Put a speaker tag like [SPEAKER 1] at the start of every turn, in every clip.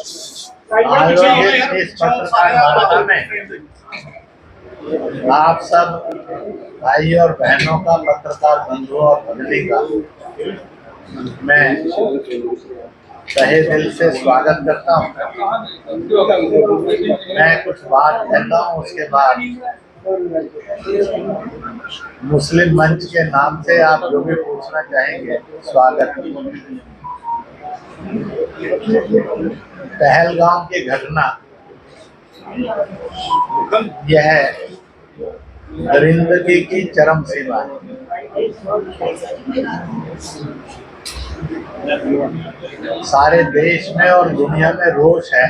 [SPEAKER 1] आयोजित इस पत्रकार वार्ता में आप सब भाई और बहनों का, पत्रकार बंधुओं और भगिनी का मैं तहे दिल से स्वागत करता हूँ। मैं कुछ बात कहता हूँ, उसके बाद मुस्लिम मंच के नाम से आप जो भी पूछना चाहेंगे स्वागत। पहलगाम की घटना यह दरिंदगी की चरम सीमा है। सारे देश में और दुनिया में रोष है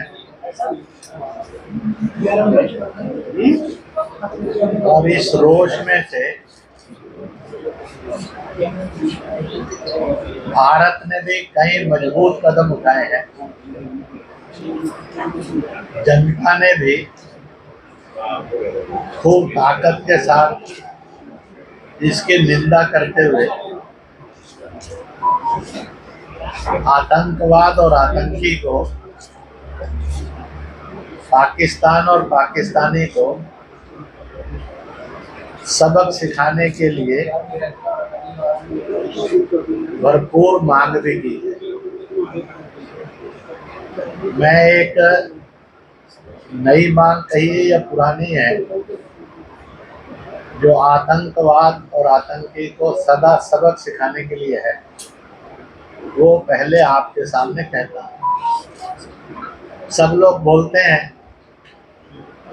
[SPEAKER 1] और इस रोष में से भारत ने भी कई मजबूत कदम उठाए हैं। जनता ने भी खूब ताकत के साथ इसकी निंदा करते हुए आतंकवाद और आतंकी को, पाकिस्तान और पाकिस्तानी को सबक सिखाने के लिए भरपूर मांग भी की है। मैं एक नई मांग कही है या पुरानी है, जो आतंकवाद और आतंकी को सदा सबक सिखाने के लिए है, वो पहले आपके सामने कहता हूं। सब लोग बोलते हैं,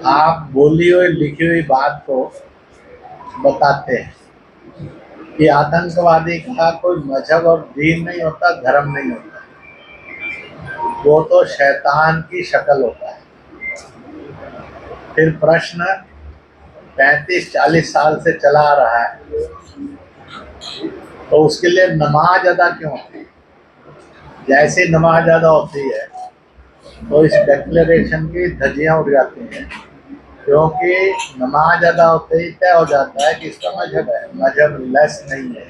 [SPEAKER 1] आप बोली हुई लिखी हुई बात को बताते हैं कि आतंकवादी का कोई मजहब और दीन नहीं होता, धर्म नहीं होता, वो तो शैतान की शक्ल होता है। फिर प्रश्न 35-40 साल से चला आ रहा है, तो उसके लिए नमाज अदा क्यों होती है? जैसे नमाज अदा होती है तो इस डिक्लेरेशन की धज्जियां उड़ जाती हैं, क्योंकि नमाज अदा होते ही तय हो जाता है कि इसका मजहब है, मजहब लेस नहीं है।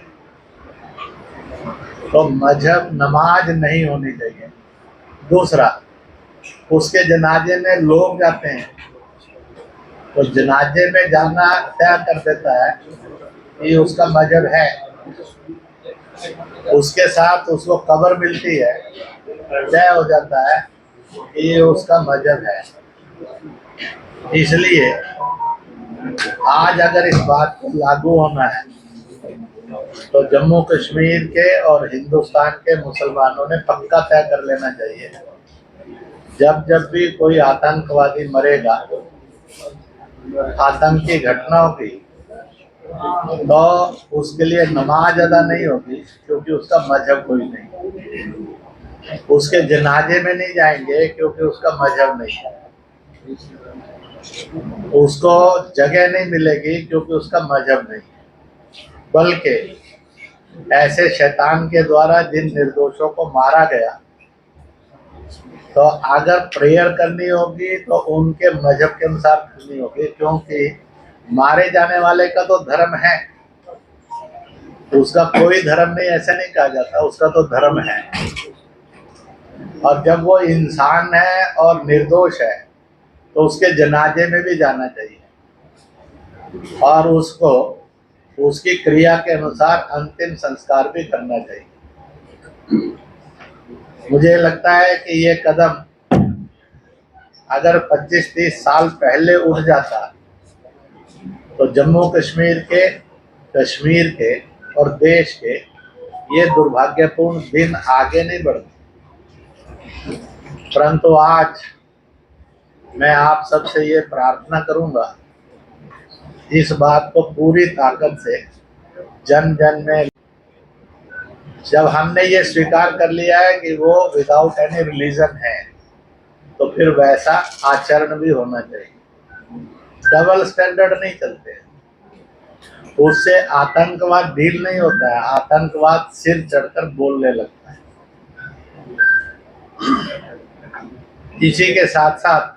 [SPEAKER 1] तो मजहब नमाज नहीं होनी चाहिए। दूसरा, उसके जनाजे में लोग जाते हैं, तो जनाजे में जाना तय कर देता है कि उसका मजहब है। उसके साथ उसको कब्र मिलती है, तय हो जाता है कि ये उसका मजहब है। इसलिए आज अगर इस बात को लागू होना है तो जम्मू कश्मीर के और हिंदुस्तान के मुसलमानों ने पक्का तय कर लेना चाहिए, जब जब भी कोई आतंकवादी मरेगा, आतंकी घटना होगी, तो उसके लिए नमाज अदा नहीं होगी, क्योंकि उसका मजहब कोई नहीं। उसके जनाजे में नहीं जाएंगे, क्योंकि उसका मजहब नहीं है। उसको जगह नहीं मिलेगी, क्योंकि उसका मजहब नहीं है। बल्कि ऐसे शैतान के द्वारा जिन निर्दोषों को मारा गया, तो अगर प्रेयर करनी होगी तो उनके मजहब के अनुसार करनी होगी, क्योंकि मारे जाने वाले का तो धर्म है, उसका कोई धर्म नहीं ऐसा नहीं कहा जाता, उसका तो धर्म है। और जब वो इंसान है और निर्दोष है तो उसके जनाजे में भी जाना चाहिए और उसको उसकी क्रिया के अनुसार अंतिम संस्कार भी करना चाहिए। मुझे लगता है कि ये कदम अगर 25-30 साल पहले उठ जाता तो जम्मू कश्मीर के और देश के ये दुर्भाग्यपूर्ण दिन आगे नहीं बढ़ते। परंतु आज मैं आप सबसे ये प्रार्थना करूंगा, इस बात को पूरी ताकत से जन जन में, जब हमने ये स्वीकार कर लिया है कि वो विदाउट एनी रिलीजन है, तो फिर वैसा आचरण भी होना चाहिए। डबल स्टैंडर्ड नहीं चलते, उससे आतंकवाद ढील नहीं होता है, आतंकवाद सिर चढ़कर बोलने लगता है। इसी के साथ साथ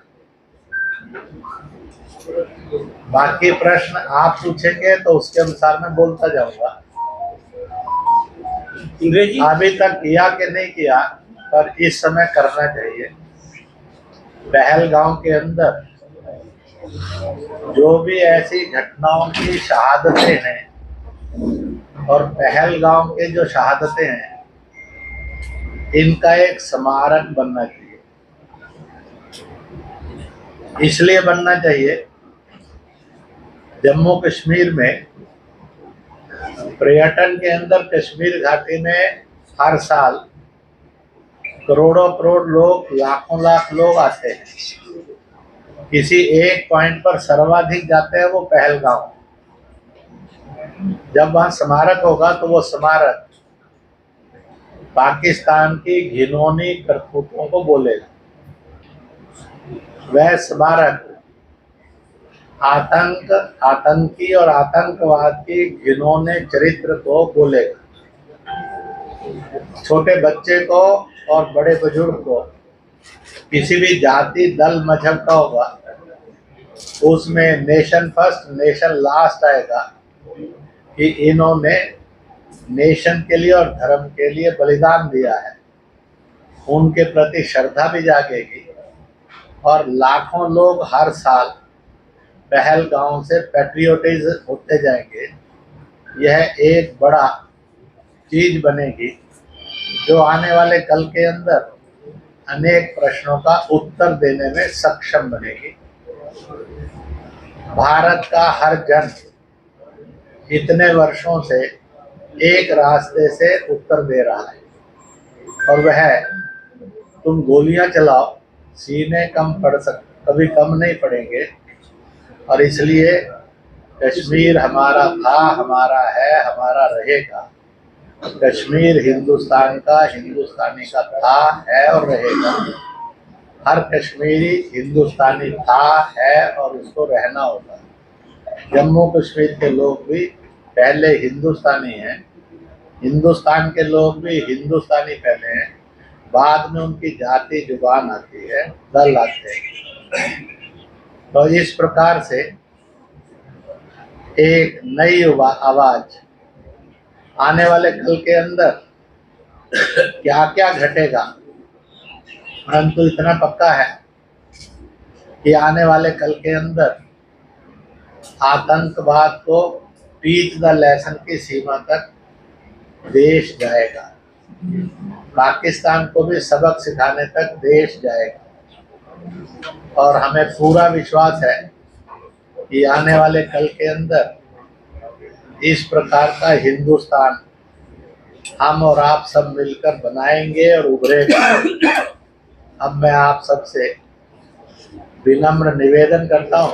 [SPEAKER 1] बाकी प्रश्न आप पूछेंगे तो उसके अनुसार मैं बोलता जाऊंगा। अभी तक किया कि नहीं किया, पर इस समय करना चाहिए। पहलगाम के अंदर जो भी ऐसी घटनाओं की शहादतें हैं और पहलगाम के जो शहादतें हैं, इनका एक स्मारक बनना चाहिए। इसलिए बनना चाहिए, जम्मू कश्मीर में पर्यटन के अंदर कश्मीर घाटी में हर साल करोड़ों करोड़ लोग, लाखों लाख लोग आते हैं। किसी एक पॉइंट पर सर्वाधिक जाते हैं वो पहलगाम। जब वहां स्मारक होगा तो वो स्मारक पाकिस्तान की घिनौनी करतूतों को बोलेगा। वह स्मारक आतंकी और आतंकवाद की घिनौने चरित्र को बोलेगा। छोटे बच्चे को और बड़े बुजुर्ग को, किसी भी जाति दल मजहब का होगा, उसमें नेशन फर्स्ट नेशन लास्ट आएगा कि इन्होंने नेशन के लिए और धर्म के लिए बलिदान दिया है। उनके प्रति श्रद्धा भी जागेगी और लाखों लोग हर साल पहलगाम से पैट्रियोटाइज होते जाएंगे। यह एक बड़ा चीज बनेगी जो आने वाले कल के अंदर अनेक प्रश्नों का उत्तर देने में सक्षम बनेगी। भारत का हर जन इतने वर्षों से एक रास्ते से उत्तर दे रहा है, और वह तुम गोलियां चलाओ, सीने कभी कम नहीं पड़ेंगे। और इसलिए कश्मीर हमारा था, हमारा है, हमारा रहेगा। कश्मीर हिंदुस्तान का, हिंदुस्तानी का था, है और रहेगा। हर कश्मीरी हिंदुस्तानी था, है और उसको रहना होगा। जम्मू कश्मीर के लोग भी पहले हिंदुस्तानी हैं, हिंदुस्तान के लोग भी हिंदुस्तानी पहले हैं, बाद में उनकी जाति जुबान आती है, दल आते हैं। तो इस प्रकार से एक नई आवाज आने वाले कल के अंदर क्या क्या घटेगा, परंतु इतना पक्का है कि आने वाले कल के अंदर आतंकवाद को टीच द लेसन की सीमा तक देश जाएगा। पाकिस्तान को भी सबक सिखाने तक देश जाएगा। और हमें पूरा विश्वास है कि आने वाले कल के अंदर इस प्रकार का हिंदुस्तान हम और आप सब मिलकर बनाएंगे और उभरेगा। अब मैं आप सबसे विनम्र निवेदन करता हूँ,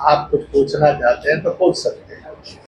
[SPEAKER 1] आप कुछ पूछना चाहते हैं तो पूछ सकते हैं।